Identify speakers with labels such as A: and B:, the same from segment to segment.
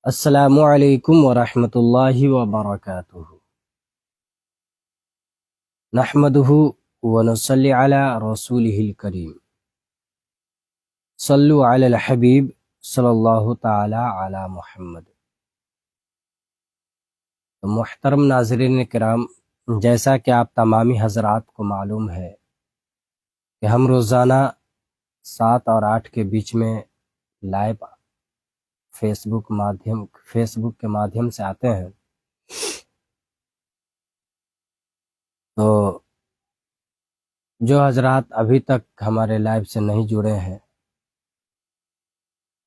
A: السلام علیکم ورحمۃ اللہ وبرکاتہ نحمدہ ونصلی علی رسولہ الکریم صلو علی الحبیب صلی اللہ تعالی علی محمد۔ محترم ناظرین کرام، جیسا کہ آپ تمامی حضرات کو معلوم ہے کہ ہم روزانہ 7 اور 8 کے بیچ میں لائیو فیس بک کے مادھیم سے آتے ہیں، تو جو حضرات ابھی تک ہمارے لائیو سے نہیں جڑے ہیں،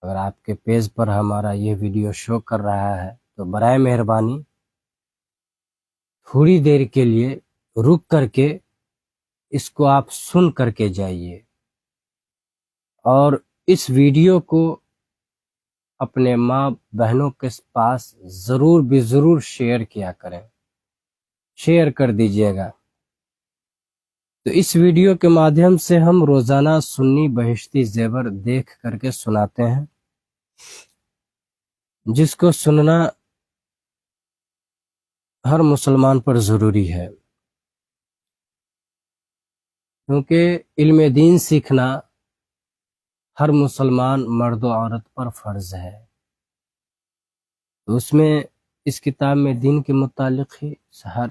A: اگر آپ کے پیج پر ہمارا یہ ویڈیو شو کر رہا ہے تو برائے مہربانی تھوڑی دیر کے لیے رک کر کے اس کو آپ سن کر کے جائیے، اور اس ویڈیو کو اپنے ماں بہنوں کے پاس ضرور بھی ضرور شیئر کیا کریں، شیئر کر دیجئے گا۔ تو اس ویڈیو کے مادھیم سے ہم روزانہ سنی بہشتی زیور دیکھ کر کے سناتے ہیں، جس کو سننا ہر مسلمان پر ضروری ہے، کیونکہ علم دین سیکھنا ہر مسلمان مرد و عورت پر فرض ہے۔ تو اس میں اس کتاب میں دین کے متعلق ہی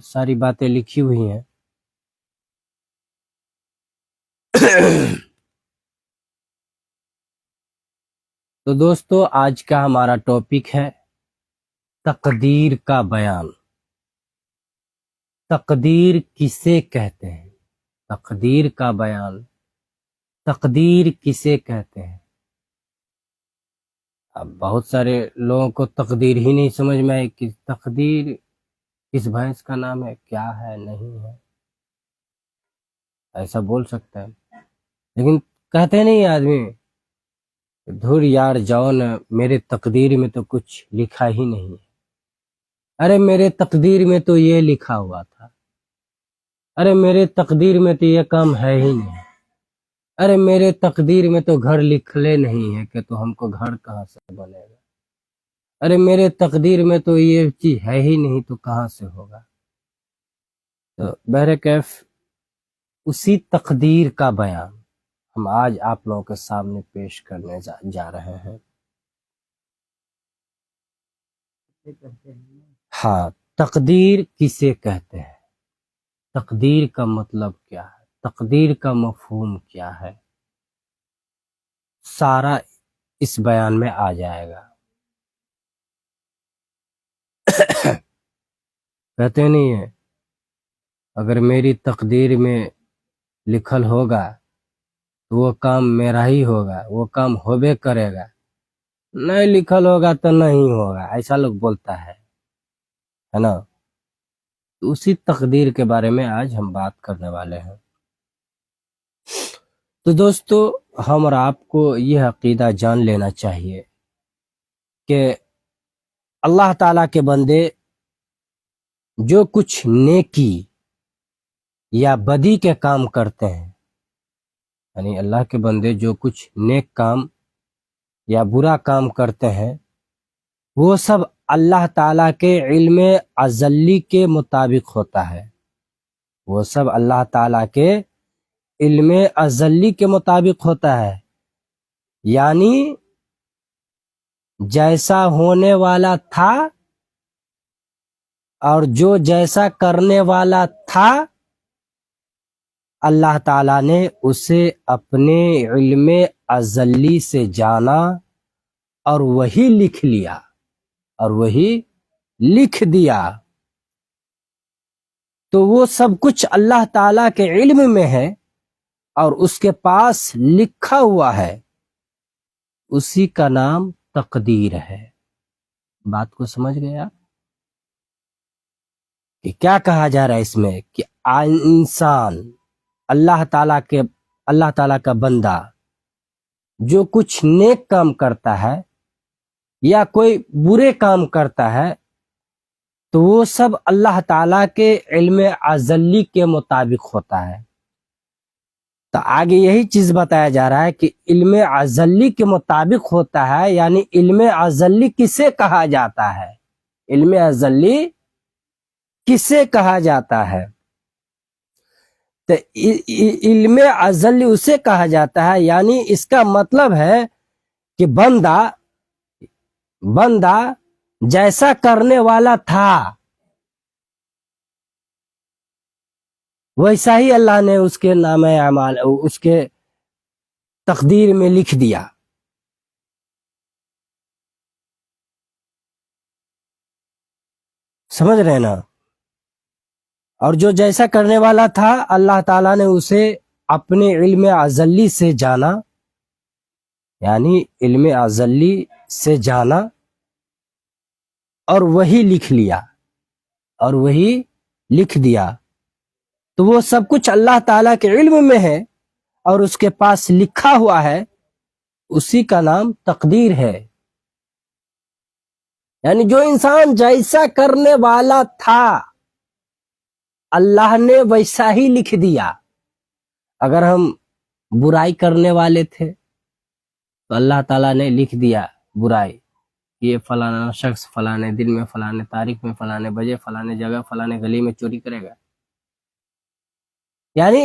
A: ساری باتیں لکھی ہوئی ہیں۔ تو دوستو، آج کا ہمارا ٹاپک ہے تقدیر کا بیان۔ تقدیر کسے کہتے ہیں؟ تقدیر کا بیان، تقدیر کسے کہتے ہیں؟ اب بہت سارے لوگوں کو تقدیر ہی نہیں سمجھ میں آئی کہ تقدیر کس بھینس کا نام ہے، کیا ہے، نہیں ہے، ایسا بول سکتا ہے، لیکن کہتے نہیں آدمی دھور یار جاؤ نا، میرے تقدیر میں تو کچھ لکھا ہی نہیں ہے۔ ارے میرے تقدیر میں تو یہ لکھا ہوا تھا، ارے میرے تقدیر میں تو یہ کام ہے ہی نہیں، ارے میرے تقدیر میں تو گھر لکھلے نہیں ہے کہ تو ہم کو گھر کہاں سے بنے گا، ارے میرے تقدیر میں تو یہ چیز ہے ہی نہیں تو کہاں سے ہوگا۔ تو بہرکیف اسی تقدیر کا بیان ہم آج آپ لوگوں کے سامنے پیش کرنے جا رہے ہیں۔ ہاں، تقدیر کسے کہتے ہیں؟ تقدیر کا مطلب کیا ہے؟ تقدیر کا مفہوم کیا ہے؟ سارا اس بیان میں آ جائے گا۔ کہتے نہیں ہے اگر میری تقدیر میں لکھل ہوگا تو وہ کام میرا ہی ہوگا، وہ کام ہوبے کرے گا، نہیں لکھل ہوگا تو نہیں ہوگا، ایسا لوگ بولتا ہے نا۔ تو اسی تقدیر کے بارے میں آج ہم بات کرنے والے ہیں۔ تو دوستو، ہم اور آپ کو یہ عقیدہ جان لینا چاہیے کہ اللہ تعالیٰ کے بندے جو کچھ نیکی یا بدی کے کام کرتے ہیں، یعنی اللہ کے بندے جو کچھ نیک کام یا برا کام کرتے ہیں، وہ سب اللہ تعالیٰ کے علم ازلی کے مطابق ہوتا ہے، وہ سب اللہ تعالیٰ کے علم ازلی کے مطابق ہوتا ہے، یعنی جیسا ہونے والا تھا اور جو جیسا کرنے والا تھا، اللہ تعالیٰ نے اسے اپنے علم ازلی سے جانا اور وہی لکھ لیا اور وہی لکھ دیا۔ تو وہ سب کچھ اللہ تعالیٰ کے علم میں ہے اور اس کے پاس لکھا ہوا ہے، اسی کا نام تقدیر ہے۔ بات کو سمجھ گئے آپ کہ کیا کہا جا رہا ہے اس میں؟ کہ انسان اللہ تعالیٰ کا بندہ جو کچھ نیک کام کرتا ہے یا کوئی برے کام کرتا ہے، تو وہ سب اللہ تعالیٰ کے علم ازلی کے مطابق ہوتا ہے۔ تو آگے یہی چیز بتایا جا رہا ہے کہ علم ازلی کے مطابق ہوتا ہے، یعنی علم ازلی کسے کہا جاتا ہے؟ علم ازلی کسے کہا جاتا ہے؟ تو علم ازلی اسے کہا جاتا ہے، یعنی اس کا مطلب ہے کہ بندہ جیسا کرنے والا تھا ویسا ہی اللہ نے اس کے نام اعمال، اس کے تقدیر میں لکھ دیا۔ سمجھ رہے ہیں نا؟ اور جو جیسا کرنے والا تھا اللہ تعالیٰ نے اسے اپنے علم ازلی سے جانا، یعنی علم ازلی سے جانا اور وہی لکھ لیا اور وہی لکھ دیا۔ تو وہ سب کچھ اللہ تعالیٰ کے علم میں ہے اور اس کے پاس لکھا ہوا ہے، اسی کا نام تقدیر ہے۔ یعنی جو انسان جیسا کرنے والا تھا اللہ نے ویسا ہی لکھ دیا۔ اگر ہم برائی کرنے والے تھے تو اللہ تعالیٰ نے لکھ دیا برائی، یہ فلانا شخص فلانے دن میں فلانے تاریخ میں فلانے بجے فلانے جگہ فلانے گلی میں چوری کرے گا۔ یعنی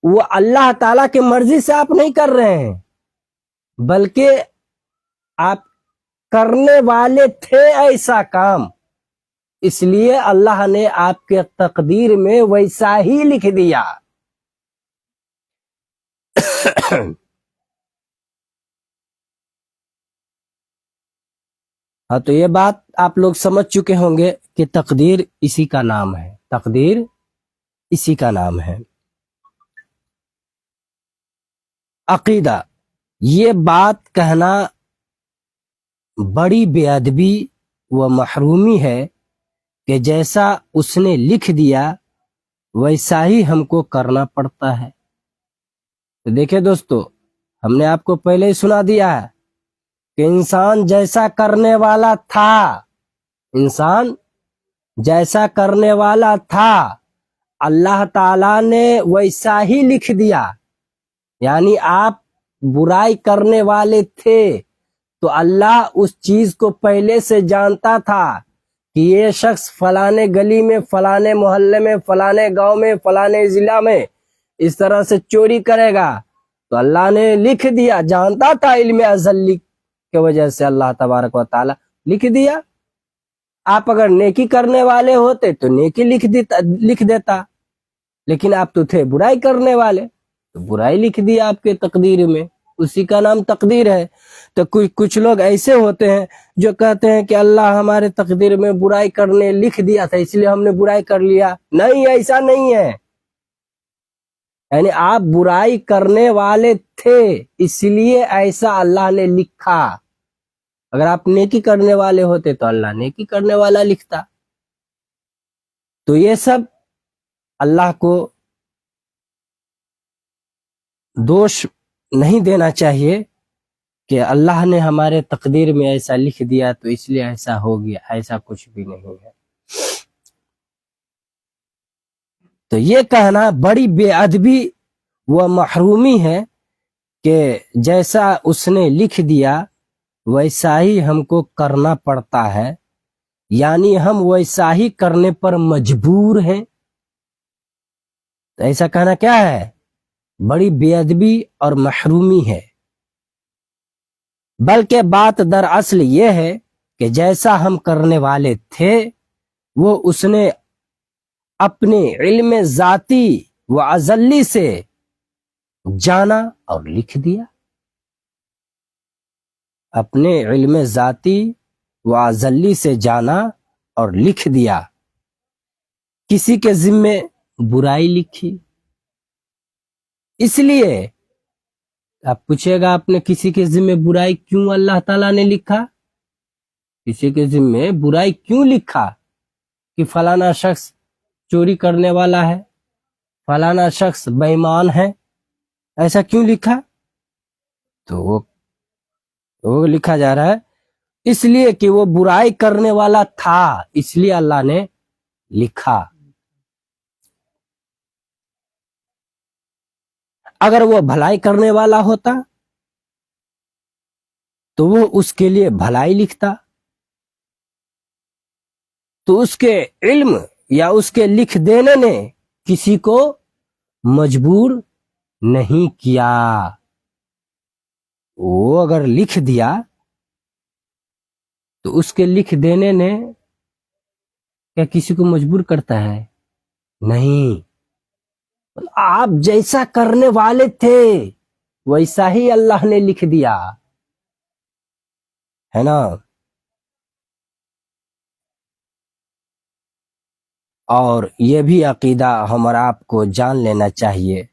A: وہ اللہ تعالیٰ کی مرضی سے آپ نہیں کر رہے ہیں، بلکہ آپ کرنے والے تھے ایسا کام، اس لیے اللہ نے آپ کے تقدیر میں ویسا ہی لکھ دیا۔ ہاں، تو یہ بات آپ لوگ سمجھ چکے ہوں گے کہ تقدیر اسی کا نام ہے، تقدیر اسی کا نام ہے۔ عقیدہ، یہ بات کہنا بڑی بے ادبی و محرومی ہے کہ جیسا اس نے لکھ دیا ویسا ہی ہم کو کرنا پڑتا ہے۔ تو دیکھیں دوستو، ہم نے آپ کو پہلے ہی سنا دیا ہے کہ انسان جیسا کرنے والا تھا، انسان جیسا کرنے والا تھا اللہ تعالیٰ نے ویسا ہی لکھ دیا۔ یعنی آپ برائی کرنے والے تھے تو اللہ اس چیز کو پہلے سے جانتا تھا کہ یہ شخص فلانے گلی میں فلانے محلے میں فلانے گاؤں میں فلانے ضلع میں اس طرح سے چوری کرے گا، تو اللہ نے لکھ دیا، جانتا تھا، علم ازلی کی وجہ سے اللہ تبارک و تعالی لکھ دیا۔ آپ اگر نیکی کرنے والے ہوتے تو نیکی لکھ دیتا، لیکن آپ تو تھے برائی کرنے والے تو برائی لکھ دیا آپ کے تقدیر میں، اسی کا نام تقدیر ہے۔ تو کچھ لوگ ایسے ہوتے ہیں جو کہتے ہیں کہ اللہ ہمارے تقدیر میں برائی کرنے لکھ دیا تھا اس لیے ہم نے برائی کر لیا۔ نہیں، ایسا نہیں ہے۔ یعنی آپ برائی کرنے والے تھے اس لیے ایسا اللہ نے لکھا، اگر آپ نیکی کرنے والے ہوتے تو اللہ نیکی کرنے والا لکھتا۔ تو یہ سب اللہ کو دوش نہیں دینا چاہیے کہ اللہ نے ہمارے تقدیر میں ایسا لکھ دیا تو اس لیے ایسا ہو گیا، ایسا کچھ بھی نہیں ہے۔ تو یہ کہنا بڑی بے ادبی و محرومی ہے کہ جیسا اس نے لکھ دیا ویسا ہی ہم کو کرنا پڑتا ہے، یعنی ہم ویسا ہی کرنے پر مجبور ہیں۔ تو ایسا کہنا کیا ہے؟ بڑی بے ادبی اور محرومی ہے۔ بلکہ بات دراصل یہ ہے کہ جیسا ہم کرنے والے تھے وہ اس نے اپنے علم ذاتی و ازلی سے جانا اور لکھ دیا، اپنے علم ذاتی و ازلی سے جانا اور لکھ دیا۔ کسی کے ذمے برائی لکھی، اس لیے آپ پوچھے گا آپ نے کسی کے ذمے برائی کیوں اللہ تعالیٰ نے لکھا؟ کسی کے ذمے برائی کیوں لکھا کہ فلانا شخص چوری کرنے والا ہے، فلانا شخص بے ایمان ہے، ایسا کیوں لکھا؟ تو وہ لکھا جا رہا ہے اس لیے کہ وہ برائی کرنے والا تھا، اس لیے اللہ نے لکھا۔ اگر وہ بھلائی کرنے والا ہوتا تو وہ اس کے لیے بھلائی لکھتا، تو اس کے علم یا اس کے لکھ دینے نے کسی کو مجبور نہیں کیا. وہ اگر لکھ دیا تو اس کے لکھ دینے نے کیا کسی کو مجبور کرتا ہے؟ نہیں. آپ جیسا کرنے والے تھے ویسا ہی اللہ نے لکھ دیا ہے نا. اور یہ بھی عقیدہ ہم اور آپ کو جان لینا چاہیے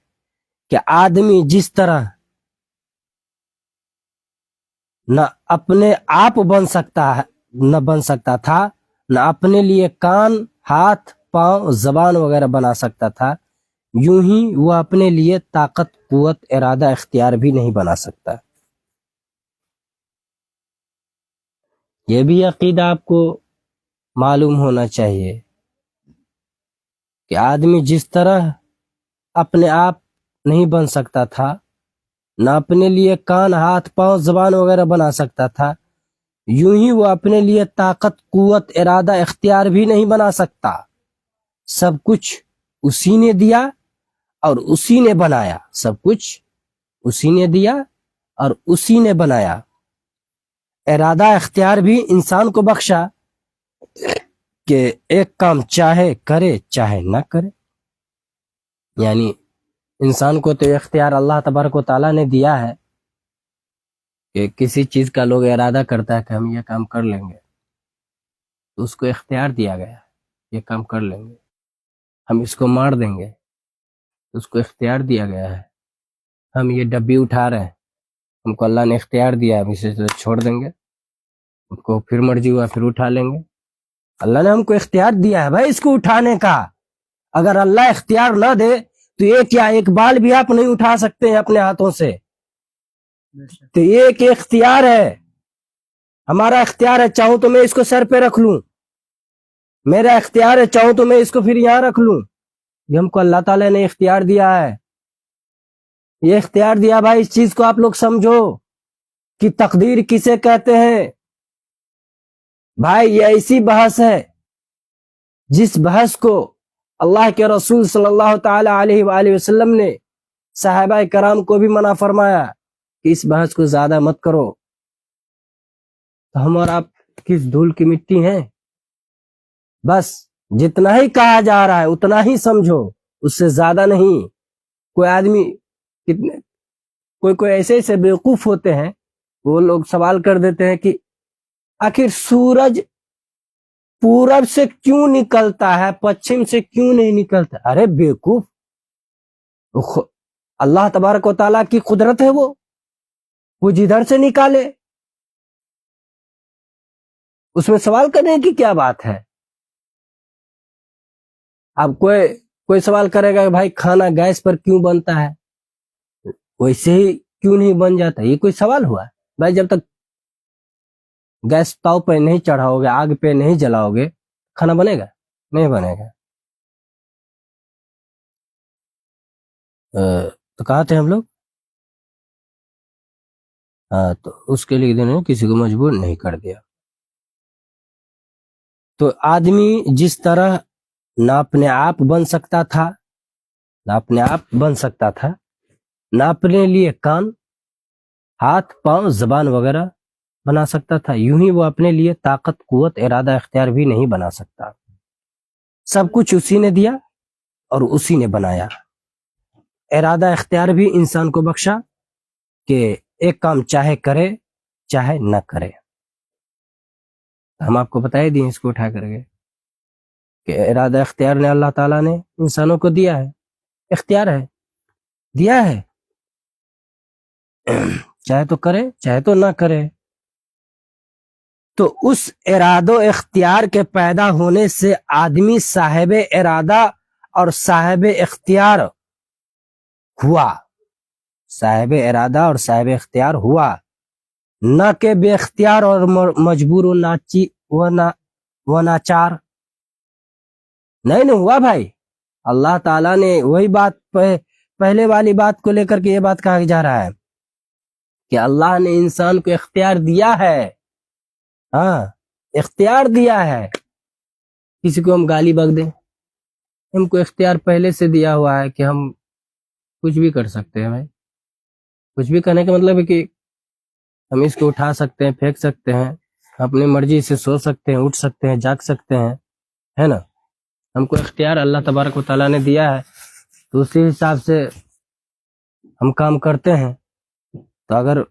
A: کہ آدمی جس طرح نہ اپنے آپ بن سکتا تھا، نہ اپنے لیے کان، ہاتھ، پاؤں، زبان وغیرہ بنا سکتا تھا، یوں ہی وہ اپنے لیے طاقت، قوت، ارادہ، اختیار بھی نہیں بنا سکتا. یہ بھی عقیدہ آپ کو معلوم ہونا چاہیے کہ آدمی جس طرح اپنے آپ نہیں بن سکتا تھا، نہ اپنے لیے کان، ہاتھ، پاؤں، زبان وغیرہ بنا سکتا تھا، یوں ہی وہ اپنے لیے طاقت، قوت، ارادہ، اختیار بھی نہیں بنا سکتا. سب کچھ اسی نے دیا اور اسی نے بنایا. سب کچھ اسی نے دیا اور اسی نے بنایا. ارادہ، اختیار بھی انسان کو بخشا کہ ایک کام چاہے کرے چاہے نہ کرے. یعنی انسان کو تو اختیار اللہ تبارک و تعالیٰ نے دیا ہے کہ کسی چیز کا لوگ ارادہ کرتا ہے کہ ہم یہ کام کر لیں گے تو اس کو اختیار دیا گیا ہے یہ کام کر لیں گے. ہم اس کو مار دیں گے تو اس کو اختیار دیا گیا ہے. ہم یہ ڈبی اٹھا رہے ہیں، ہم کو اللہ نے اختیار دیا ہے، ہم اسے چھوڑ دیں گے، ان کو پھر مرضی ہوا پھر اٹھا لیں گے. اللہ نے ہم کو اختیار دیا ہے بھائی اس کو اٹھانے کا. اگر اللہ اختیار نہ دے تو یہ کیا ایک بال بھی آپ نہیں اٹھا سکتے ہیں اپنے ہاتھوں سے. تو یہ ایک اختیار ہے، ہمارا اختیار ہے. چاہوں تو میں اس کو سر پہ رکھ لوں، میرا اختیار ہے. چاہوں تو میں اس کو پھر یہاں رکھ لوں. یہ ہم کو اللہ تعالیٰ نے اختیار دیا ہے. یہ اختیار دیا بھائی. اس چیز کو آپ لوگ سمجھو کہ تقدیر کسے کہتے ہیں. بھائی یہ ایسی بحث ہے جس بحث کو اللہ کے رسول صلی اللہ تعالی علیہ وآلہ وسلم نے صحابہ کرام کو بھی منع فرمایا کہ اس بحث کو زیادہ مت کرو. تو ہم اور آپ کس دھول کی مٹی ہیں؟ بس جتنا ہی کہا جا رہا ہے اتنا ہی سمجھو، اس سے زیادہ نہیں. کوئی آدمی کوئی ایسے بیوقوف ہوتے ہیں، وہ لوگ سوال کر دیتے ہیں کہ آخر سورج پورب سے کیوں نکلتا ہے، پچھم سے کیوں نہیں نکلتا؟ ارے بیوقوف، اللہ تبارک و تعالیٰ کی قدرت ہے، وہ جدھر سے نکالے، اس میں سوال کرنے کی کیا بات ہے؟ اب کوئی سوال کرے گا کہ بھائی کھانا گیس پر کیوں بنتا ہے، ویسے ہی کیوں نہیں بن جاتا؟ یہ کوئی سوال ہوا؟ بھائی جب تک گیس تاؤ پہ نہیں چڑھاؤ گے، آگ پہ نہیں جلاؤ گے، کھانا بنے گا؟ نہیں بنے گا. تو کہاں تھے ہم لوگ؟ ہاں، تو اس کے لیے انہوں نے کسی کو مجبور نہیں کر دیا. تو آدمی جس طرح نہ اپنے آپ بن سکتا تھا، نہ اپنے لیے کان، ہاتھ، پاؤں، زبان وغیرہ بنا سکتا تھا، یوں ہی وہ اپنے لیے طاقت، قوت، ارادہ، اختیار بھی نہیں بنا سکتا. سب کچھ اسی نے دیا اور اسی نے بنایا. ارادہ، اختیار بھی انسان کو بخشا کہ ایک کام چاہے کرے چاہے نہ کرے. ہم آپ کو بتا ہی دیں اس کو اٹھا کر کے کہ ارادہ اختیار نے اللہ تعالیٰ نے انسانوں کو دیا ہے، اختیار ہے، دیا ہے، چاہے تو کرے چاہے تو نہ کرے. تو اس ارادہ و اختیار کے پیدا ہونے سے آدمی صاحب ارادہ اور صاحب اختیار ہوا، صاحب ارادہ اور صاحب اختیار ہوا، نہ کہ بے اختیار اور مجبور و ناچار. نہیں ہوا بھائی. اللہ تعالیٰ نے وہی بات پہلے والی بات کو لے کر کے یہ بات کہا جا رہا ہے کہ اللہ نے انسان کو اختیار دیا ہے، ہاں اختیار دیا ہے. کسی کو ہم گالی بک دیں، ہم کو اختیار پہلے سے دیا ہوا ہے کہ ہم کچھ بھی کر سکتے ہیں بھائی. کچھ بھی کرنے کا مطلب ہے کہ ہم اس کو اٹھا سکتے ہیں، پھینک سکتے ہیں، اپنی مرضی سے سو سکتے ہیں، اٹھ سکتے ہیں، جاگ سکتے ہیں، ہے نا. ہم کو اختیار اللہ تبارک و تعالیٰ نے دیا ہے، تو اسی حساب سے ہم کام کرتے ہیں. تو اگر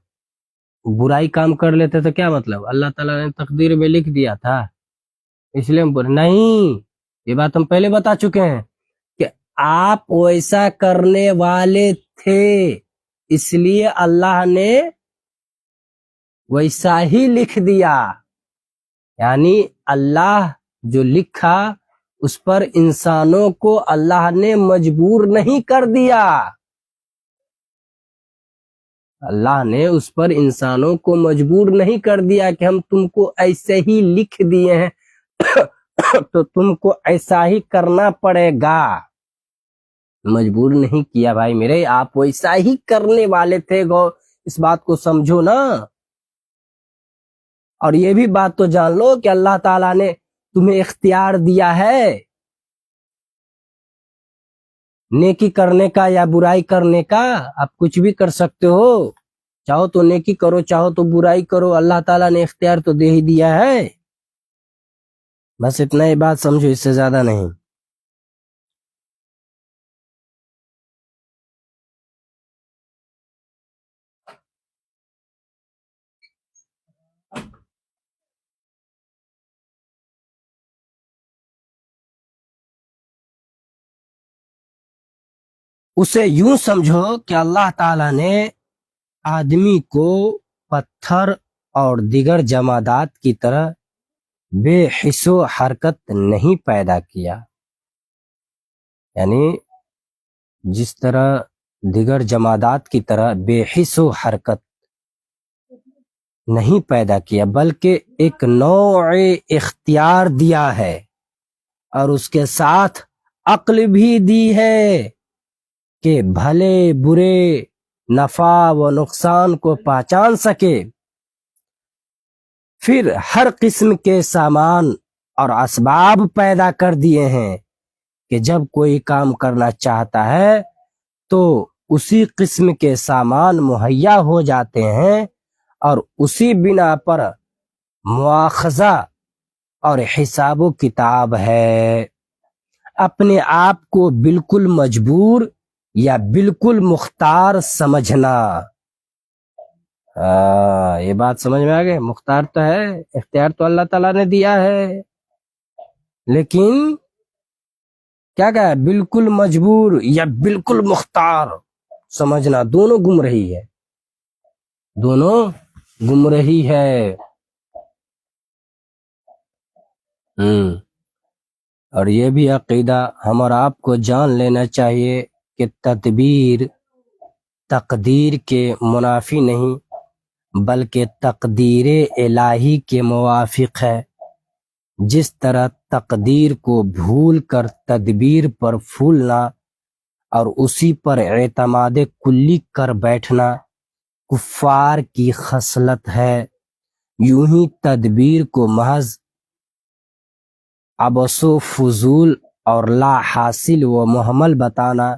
A: برائی کام کر لیتے تو کیا مطلب؟ اللہ تعالیٰ نے تقدیر میں لکھ دیا تھا اس لیے ہم نہیں. یہ بات ہم پہلے بتا چکے ہیں کہ آپ ویسا کرنے والے تھے، اس لیے اللہ نے ویسا ہی لکھ دیا. یعنی اللہ جو لکھا اس پر انسانوں کو اللہ نے مجبور نہیں کر دیا. اللہ نے اس پر انسانوں کو مجبور نہیں کر دیا کہ ہم تم کو ایسے ہی لکھ دیے ہیں تو تم کو ایسا ہی کرنا پڑے گا. مجبور نہیں کیا بھائی میرے، آپ ویسا ہی کرنے والے تھے. اس بات کو سمجھو نا. اور یہ بھی بات تو جان لو کہ اللہ تعالیٰ نے تمہیں اختیار دیا ہے نیکی کرنے کا یا برائی کرنے کا. آپ کچھ بھی کر سکتے ہو، چاہو تو نیکی کرو، چاہو تو برائی کرو. اللہ تعالیٰ نے اختیار تو دے ہی دیا ہے. بس اتنا ہی بات سمجھو، اس سے زیادہ نہیں. اسے یوں سمجھو کہ اللہ تعالیٰ نے آدمی کو پتھر اور دیگر جمادات کی طرح بے حس و حرکت نہیں پیدا کیا. یعنی جس طرح دیگر جمادات کی طرح بے حس و حرکت نہیں پیدا کیا، بلکہ ایک نوع اختیار دیا ہے اور اس کے ساتھ عقل بھی دی ہے کہ بھلے برے، نفع و نقصان کو پہچان سکے. پھر ہر قسم کے سامان اور اسباب پیدا کر دیے ہیں کہ جب کوئی کام کرنا چاہتا ہے تو اسی قسم کے سامان مہیا ہو جاتے ہیں اور اسی بنا پر مواخذہ اور حساب و کتاب ہے. اپنے آپ کو بالکل مجبور یا بالکل مختار سمجھنا. یہ بات سمجھ میں آ گئی. مختار تو ہے، اختیار تو اللہ تعالیٰ نے دیا ہے، لیکن کیا کہا ہے؟ بالکل مجبور یا بالکل مختار سمجھنا. دونوں گمراہی ہے، دونوں گمراہی ہے. اور یہ بھی عقیدہ ہم اور آپ کو جان لینا چاہیے کہ تدبیر تقدیر کے منافی نہیں بلکہ تقدیر الہی کے موافق ہے. جس طرح تقدیر کو بھول کر تدبیر پر پھولنا اور اسی پر اعتماد کلی کر بیٹھنا کفار کی خصلت ہے، یوں ہی تدبیر کو محض عبث و فضول اور لا حاصل و محمل بتانا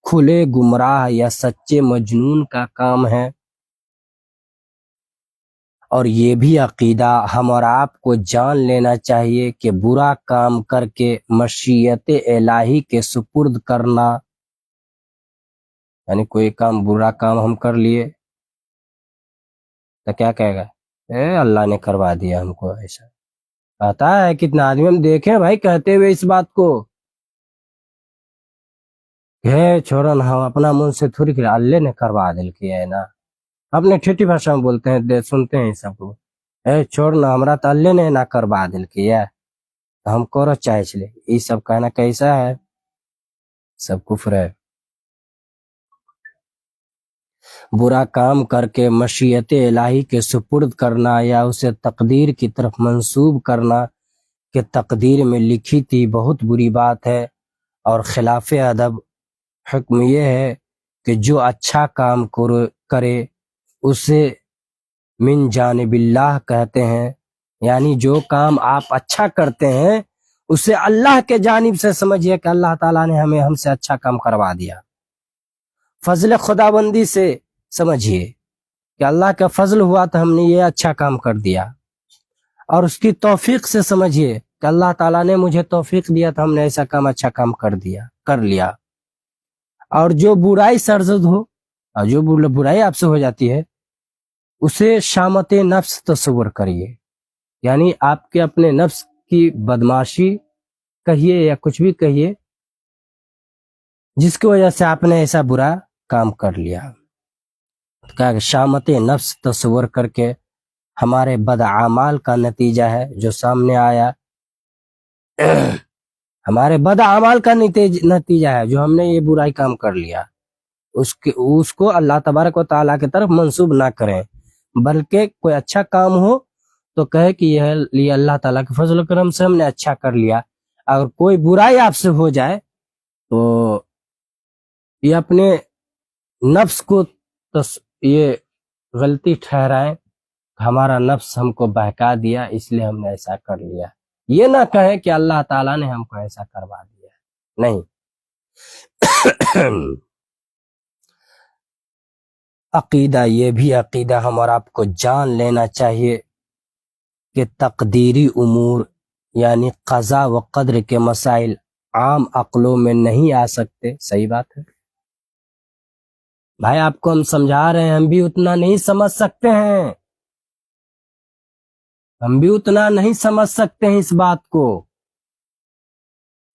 A: کھلے گمراہ یا سچے مجنون کا کام ہے. اور یہ بھی عقیدہ ہم اور آپ کو جان لینا چاہیے کہ برا کام کر کے مشیت الہی کے سپرد کرنا، یعنی کوئی کام برا کام ہم کر لیے تو کیا کہے گا؟ اللہ نے کروا دیا ہم کو. ایسا پتا ہے کتنا آدمی ہم دیکھیں بھائی کہتے ہوئے اس بات کو، چھوڑو نا، ہم اپنا من سے تھوڑی کہ اللہ نے کروا دل کیا ہے نا. اپنے ٹھیٹھی بھاشا میں بولتے ہیں، سنتے ہیں سب کو، چھوڑنا ہمارا تو اللہ نے نہ کروا دل کیا ہم کرو چاہے چلے. یہ سب کہنا کیسا ہے؟ سب کفر ہے. برا کام کر کے مشیت الہی کے سپرد کرنا یا اسے تقدیر کی طرف منسوب کرنا کہ تقدیر میں لکھی تھی بہت بری بات ہے اور خلاف ادب. حکم یہ ہے کہ جو اچھا کام کرے اسے من جانب اللہ کہتے ہیں، یعنی جو کام آپ اچھا کرتے ہیں اسے اللہ کے جانب سے سمجھیے کہ اللہ تعالیٰ نے ہم سے اچھا کام کروا دیا. فضل خداوندی سے سمجھیے کہ اللہ کا فضل ہوا تو ہم نے یہ اچھا کام کر دیا. اور اس کی توفیق سے سمجھیے کہ اللہ تعالیٰ نے مجھے توفیق دیا تو ہم نے ایسا کام اچھا کام کر لیا. اور جو برائی سرزد ہو اور جو برائی آپ سے ہو جاتی ہے اسے شامت نفس تصور کریے، یعنی آپ کے اپنے نفس کی بدماشی کہیے یا کچھ بھی کہیے جس کی وجہ سے آپ نے ایسا برا کام کر لیا. کہ شامت نفس تصور کر کے ہمارے بد اعمال کا نتیجہ ہے جو سامنے آیا، ہمارے بد اعمال کا نتیجہ ہے جو ہم نے یہ برائی کام کر لیا، اس کو اللہ تبارک و تعالیٰ کی طرف منسوب نہ کریں، بلکہ کوئی اچھا کام ہو تو کہے کہ یہ اللہ تعالیٰ کے فضل و کرم سے ہم نے اچھا کر لیا. اگر کوئی برائی آپ سے ہو جائے تو یہ اپنے نفس کو یہ غلطی ٹھہرائیں، ہمارا نفس ہم کو بہکا دیا اس لیے ہم نے ایسا کر لیا. یہ نہ کہیں کہ اللہ تعالیٰ نے ہم کو ایسا کروا دیا، نہیں. عقیدہ، یہ بھی عقیدہ ہم اور آپ کو جان لینا چاہیے کہ تقدیری امور یعنی قضا و قدر کے مسائل عام عقلوں میں نہیں آ سکتے. صحیح بات ہے بھائی، آپ کو ہم سمجھا رہے ہیں، ہم بھی اتنا نہیں سمجھ سکتے ہیں، ہم بھی اتنا نہیں سمجھ سکتے ہیں اس بات کو.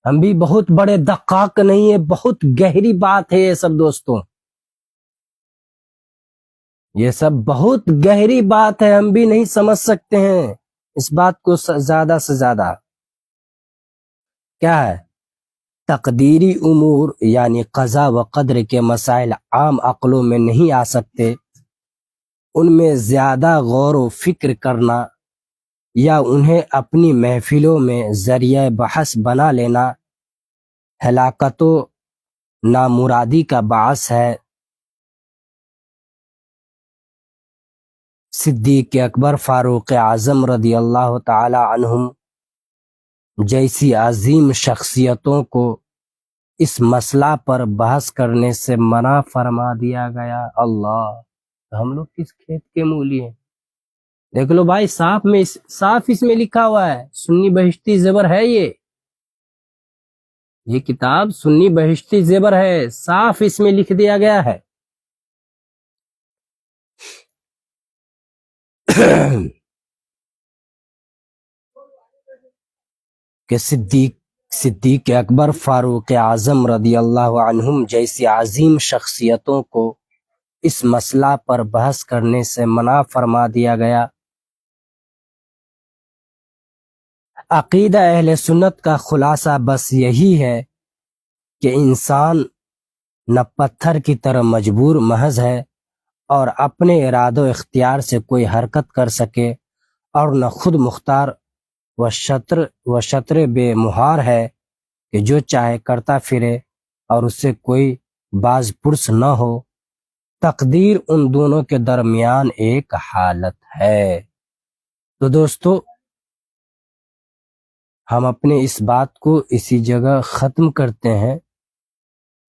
A: ہم بھی بہت بڑے دقاق نہیں ہے، بہت گہری بات ہے یہ سب دوستوں، یہ سب بہت گہری بات ہے، ہم بھی نہیں سمجھ سکتے ہیں اس بات کو زیادہ سے زیادہ. کیا ہے؟ تقدیری امور یعنی قضا و قدر کے مسائل عام عقلوں میں نہیں آ سکتے، ان میں زیادہ غور و فکر کرنا یا انہیں اپنی محفلوں میں ذریعہ بحث بنا لینا ہلاکت و نامرادی کا باعث ہے. صدیق اکبر، فاروق اعظم رضی اللہ تعالی عنہم جیسی عظیم شخصیتوں کو اس مسئلہ پر بحث کرنے سے منع فرما دیا گیا. اللہ، ہم لوگ کس کھیت کے مولی ہیں؟ دیکھ لو بھائی، صاف اس میں لکھا ہوا ہے، سنی بہشتی زیور ہے یہ کتاب سنی بہشتی زیور ہے، صاف اس میں لکھ دیا گیا ہے. کہ صدیق اکبر، فاروق اعظم رضی اللہ عنہم جیسی عظیم شخصیتوں کو اس مسئلہ پر بحث کرنے سے منع فرما دیا گیا. عقیدہ اہل سنت کا خلاصہ بس یہی ہے کہ انسان نہ پتھر کی طرح مجبور محض ہے اور اپنے ارادہ و اختیار سے کوئی حرکت کر سکے، اور نہ خود مختار و شطر بے مہار ہے کہ جو چاہے کرتا پھرے اور اس سے کوئی باز پرس نہ ہو. تقدیر ان دونوں کے درمیان ایک حالت ہے. تو دوستو، ہم اپنے اس بات کو اسی جگہ ختم کرتے ہیں.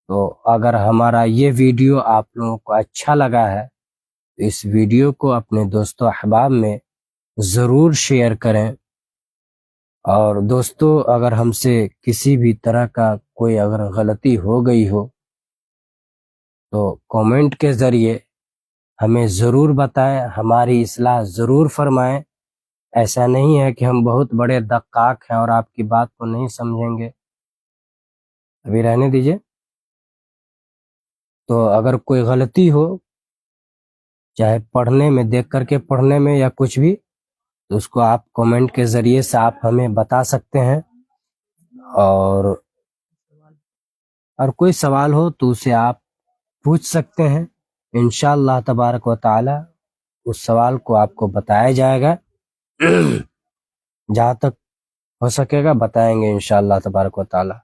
A: تو اگر ہمارا یہ ویڈیو آپ لوگوں کو اچھا لگا ہے تو اس ویڈیو کو اپنے دوستو احباب میں ضرور شیئر کریں. اور دوستو، اگر ہم سے کسی بھی طرح کا کوئی اگر غلطی ہو گئی ہو تو کومنٹ کے ذریعے ہمیں ضرور بتائیں، ہماری اصلاح ضرور فرمائیں. ایسا نہیں ہے کہ ہم بہت بڑے دقاق ہیں اور آپ کی بات کو نہیں سمجھیں گے، ابھی رہنے دیجئے. تو اگر کوئی غلطی ہو، چاہے پڑھنے میں، دیکھ کر کے پڑھنے میں یا کچھ بھی، تو اس کو آپ کومنٹ کے ذریعے سے آپ ہمیں بتا سکتے ہیں. اور کوئی سوال ہو تو اسے آپ پوچھ سکتے ہیں. انشاءاللہ تبارک و تعالی اس سوال کو آپ کو بتایا جائے گا، جہاں تک ہو سکے گا بتائیں گے انشاءاللہ تبارک و تعالی.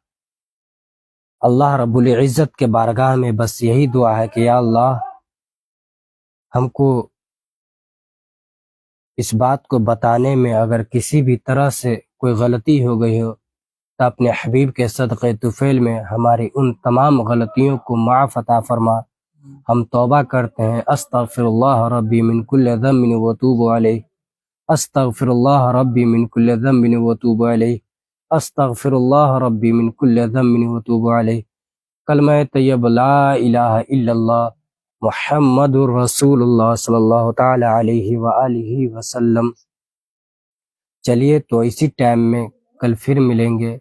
A: اللہ رب العزت کے بارگاہ میں بس یہی دعا ہے کہ یا اللہ ہم کو اس بات کو بتانے میں اگر کسی بھی طرح سے کوئی غلطی ہو گئی ہو تو اپنے حبیب کے صدقے طفیل میں ہماری ان تمام غلطیوں کو معاف عطا فرما. ہم توبہ کرتے ہیں. استغفر اللہ ربی من کل ذنب واتوب علیہ. استغفر اللہ ربی من کل ذنب واتوب علیہ. استغفر اللہ ربی من کل ذنب واتوب علیہ. کلمہ طیب لا الہ الا اللہ محمد الرسول اللہ صلی اللہ تعالی علیہ وآلہ وسلم. چلیے تو اسی ٹائم میں کل پھر ملیں گے.